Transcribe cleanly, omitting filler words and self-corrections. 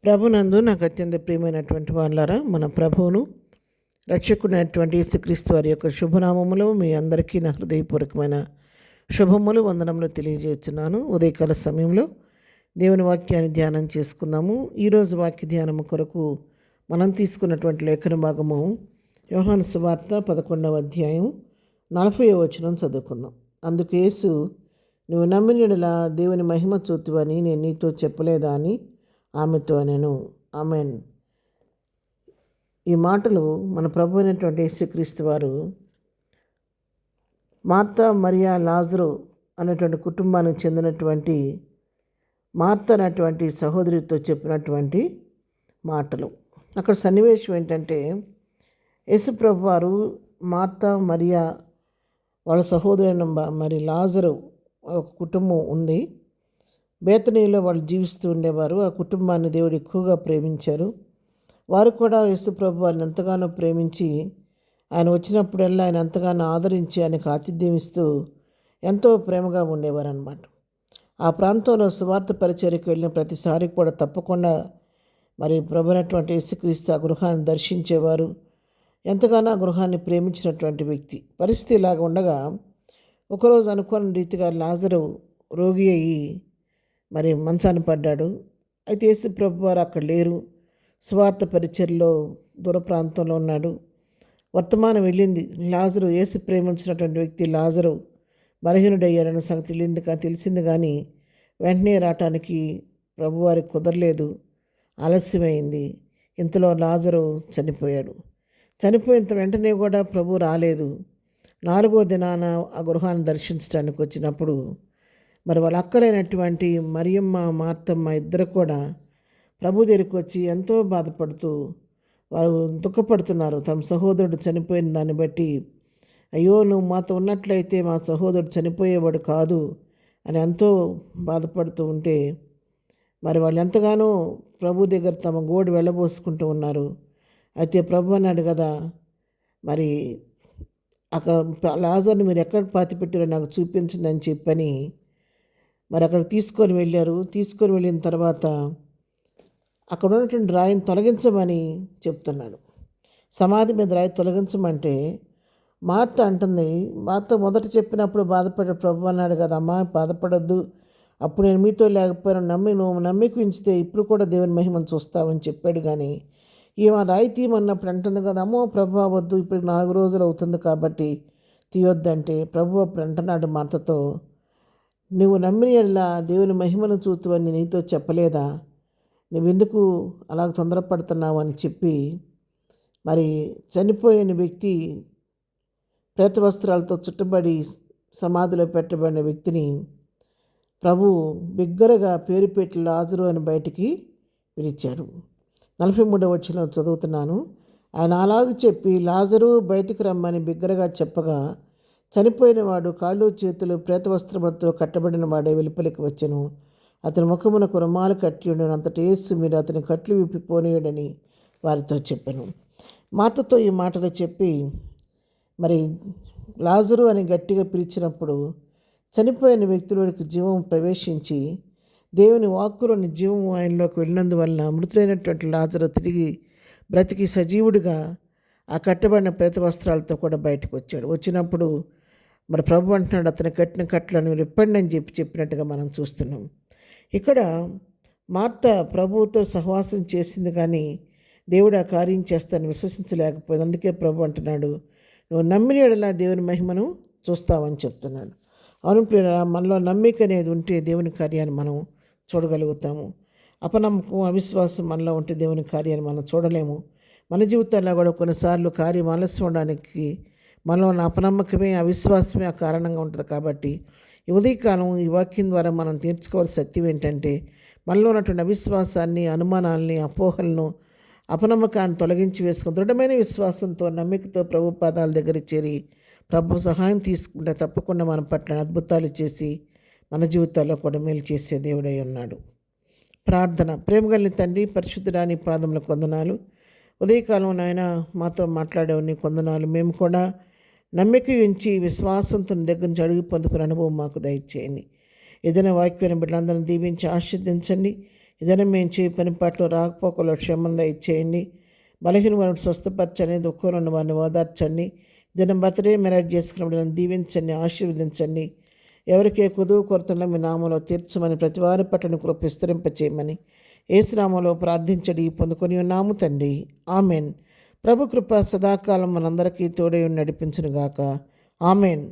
ప్రభునందు నాకు అత్యంత ప్రియమైనటువంటి వాళ్ళారా, మన ప్రభువును రక్షకునైనటువంటి యేసుక్రీస్తు వారి యొక్క శుభనామములో మీ అందరికీ నా హృదయపూర్వకమైన శుభములు వందనములు తెలియజేస్తున్నాను. ఉదయకాల సమయంలో దేవుని వాక్యాన్ని ధ్యానం చేసుకుందాము. ఈరోజు వాక్య ధ్యానము కొరకు మనం తీసుకున్నటువంటి లేఖన భాగము యోహాను సువార్త 11వ అధ్యాయం 40వ వచనం చదువుకుందాం. అందుకు యేసు, నువ్వు నమ్మినలా దేవుని మహిమ చూతువని నేను నీతో చెప్పలేదా అని ఆమెతో నేను. ఆమెన్. ఈ మాటలు మన ప్రభు అయినటువంటి యేసుక్రీస్తు వారు మార్తా, మరియా, లాజరు అనేటువంటి కుటుంబానికి చెందినటువంటి మార్తా అనేటువంటి సహోదరితో చెప్పినటువంటి మాటలు. అక్కడ సన్నివేశం ఏంటంటే, యేసు ప్రభు వారు మార్తా, మరియా వాళ్ళ సహోదరైన మరి లాజరు ఒక కుటుంబం ఉంది. బేతనీలో వాళ్ళు జీవిస్తూ ఉండేవారు. ఆ కుటుంబాన్ని దేవుడు ఎక్కువగా ప్రేమించారు. వారు కూడా యేసు ప్రభు వారిని ఎంతగానో ప్రేమించి ఆయన వచ్చినప్పుడల్లా ఆయన ఎంతగానో ఆదరించి ఆయనకు ఆతిథ్యం ఇస్తూ ఎంతో ప్రేమగా ఉండేవారు అన్నమాట. ఆ ప్రాంతంలో సువార్త పరిచర్యకు వెళ్ళిన ప్రతిసారి కూడా తప్పకుండా మరి ప్రభు అయినటువంటి యేసుక్రీస్తు ఆ గృహాన్ని దర్శించేవారు. ఎంతగానో ఆ గృహాన్ని ప్రేమించినటువంటి వ్యక్తి. పరిస్థితి ఇలాగ ఉండగా ఒకరోజు అనుకోని రీతిగా లాజరు రోగి అయ్యి మరి మంచాన పడ్డాడు. అయితే యేసు ప్రభు వారు అక్కడ లేరు. సువార్త పరిచర్లో దూర ప్రాంతంలో ఉన్నాడు. వర్తమానం వెళ్ళింది. లాజరు, యేసు ప్రేమించినటువంటి వ్యక్తి లాజరు బలహీనుడయ్యారన్న సంగతి తెలిసింది కానీ వెంటనే రావటానికి ప్రభువారికి కుదరలేదు. ఆలస్యమైంది. ఇంతలో లాజరు చనిపోయాడు. చనిపోయిన వెంటనే కూడా ప్రభు రాలేదు. 4వ దినాన ఆ గృహాన్ని దర్శించడానికి వచ్చినప్పుడు మరి వాళ్ళ అక్కలైనటువంటి మరియమ్మ, మార్తమ్మ ఇద్దరు కూడా ప్రభు దగ్గరికి వచ్చి ఎంతో బాధపడుతూ వారు దుఃఖపడుతున్నారు. తమ సహోదరుడు చనిపోయిన దాన్ని బట్టి, అయ్యో నువ్వు మాతో ఉన్నట్లయితే మా సహోదరుడు చనిపోయేవాడు కాదు అని ఎంతో బాధపడుతూ ఉంటే మరి వాళ్ళు ఎంతగానో ప్రభు దగ్గర తమ గోడు వెళ్ళబోసుకుంటూ ఉన్నారు. అయితే ప్రభు అన్నాడు కదా, మరి లాజర్ని మీరు ఎక్కడ పాతిపెట్టారో నాకు చూపించండి అని చెప్పని మరి అక్కడ తీసుకొని వెళ్ళారు. తీసుకొని వెళ్ళిన తర్వాత అక్కడ ఉన్నటువంటి రాయిని తొలగించమని చెప్తున్నాడు. సమాధి మీద రాయి తొలగించమంటే మార్త అంటుంది, మార్త మొదట చెప్పినప్పుడు బాధపడే ప్రభు అన్నాడు కదా, అమ్మా బాధపడద్దు, అప్పుడు నేను మీతో లేకపోయినా నువ్వు నమ్మిక ఉంచితే ఇప్పుడు కూడా దేవుని మహిమను చూస్తావని చెప్పాడు. కానీ ఈమె రాయి తీయమన్నప్పుడు అంటుంది కదా, అమ్మో ప్రభు అవద్దు, ఇప్పుడు 4 రోజులు అవుతుంది కాబట్టి తీయొద్దంటే ప్రభు అప్పుడు అంటున్నాడు మార్తతో, నువ్వు నమ్మినలా దేవుని మహిమను చూతువని నీతో చెప్పలేదా, నువ్వెందుకు అలా తొందరపడుతున్నావు అని చెప్పి మరి చనిపోయిన వ్యక్తి ప్రేత వస్త్రాలతో చుట్టబడి సమాధిలో పెట్టబడిన వ్యక్తిని ప్రభు బిగ్గరగా పేరు పెట్టి లాజరు అని బయటికి పిలిచాడు. 43వ వచనం చదువుతున్నాను. ఆయన అలాగ చెప్పి లాజరు బయటికి రమ్మని బిగ్గరగా చెప్పగా చనిపోయిన వాడు కాళ్ళు చేతులు ప్రేత వస్త్రములతో కట్టబడిన వాడే వెలుపలికి వచ్చెను. అతని ముఖమునకు రుమాలు కట్టి ఉండను. అంతటి యేసు, మీరు అతని కట్లు విప్పిపోనీయుడని వారితో చెప్పాను. మాతతో ఈ మాటలు చెప్పి మరి లాజరు అని గట్టిగా పిలిచినప్పుడు చనిపోయిన వ్యక్తిలోనికి జీవం ప్రవేశించి దేవుని వాక్కులోని జీవం ఆయనలోకి వెళ్ళినందువలన మృతులైనటువంటి లాజరు తిరిగి బ్రతికి సజీవుడిగా ఆ కట్టబడిన ప్రేత వస్త్రాలతో కూడా బయటకు వచ్చాడు. వచ్చినప్పుడు మరి ప్రభు అంటున్నాడు, అతని కట్టిన కట్లను విప్పండి అని చెప్పినట్టుగా మనం చూస్తున్నాం. ఇక్కడ మార్త ప్రభువుతో సహవాసం చేసింది కానీ దేవుడు ఆ కార్యం చేస్తానని విశ్వసించలేకపోయింది. అందుకే ప్రభు అంటున్నాడు, నువ్వు నమ్మిన యెడల దేవుని మహిమను చూస్తావని చెప్తున్నాడు. అవును ప్రియులారా, మనలో నమ్మిక అనేది ఉంటే దేవుని కార్యాన్ని మనం చూడగలుగుతాము. అపనమ్మకం, అవిశ్వాసం మనలో ఉంటే దేవుని కార్యాన్ని మనం చూడలేము. మన జీవితాల్లో కూడా కొన్నిసార్లు కార్యం ఆలస్యం అవడానికి మనలో ఉన్న అపనమ్మకమే, అవిశ్వాసమే ఆ కారణంగా ఉంటుంది. కాబట్టి ఈ ఉదయకాలం ఈ వాక్యం ద్వారా మనం తీర్చుకోవాల్సిన సత్యం ఏంటంటే, మనలో ఉన్నటువంటి అవిశ్వాసాన్ని, అనుమానాలని, అపోహలను, అపనమ్మకాన్ని తొలగించి వేసుకుని దృఢమైన విశ్వాసంతో, నమ్మికతో ప్రభు పాదాల దగ్గర చేరి ప్రభు సహాయం తీసుకుంటే తప్పకుండా మన పట్ల అద్భుతాలు చేసి మన జీవితాల్లో కూడా మేలు చేసే దేవుడై ఉన్నాడు. ప్రార్థన. ప్రేమగలిగిన తండ్రి, పరిశుద్ధుడాని పాదములకు వందనాలు. ఉదయకాలం నాయన మాతో మాట్లాడేవు నీ కొందనాలు. మేము కూడా నమ్మిక ఉంచి విశ్వాసంతో దగ్గర నుంచి అడిగి పొందుకునే అనుభవం మాకు దయచేయండి. ఏదైనా వాక్యాన్ని బిడ్డలందరినీ దీవించి ఆశీర్వదించండి. ఇదనం మేము చేయి పని పట్ల రాకపోకలో క్షేమంగా ఇచ్చేయండి. బలహీన వారిని స్వస్థపరచండి, దుఃఖంలో ఉన్న వారిని ఓదార్చండి. దినం బర్త్డే మ్యారేజ్ చేసుకున్నప్పుడు నన్ను దీవించండి, ఆశీర్వదించండి. ఎవరికే కుదువు కొరతలో మీ నామంలో తీర్చమని ప్రతి వారి పట్లను కృప విస్తరింపచేయమని యేసునామంలో ప్రార్థించడి పొందుకొని ఉన్నాము తండ్రి. ఆమెన్. ప్రభు కృప సదాకాలం మనందరికీ తోడై నడిపించునుగాక. ఆమెన్.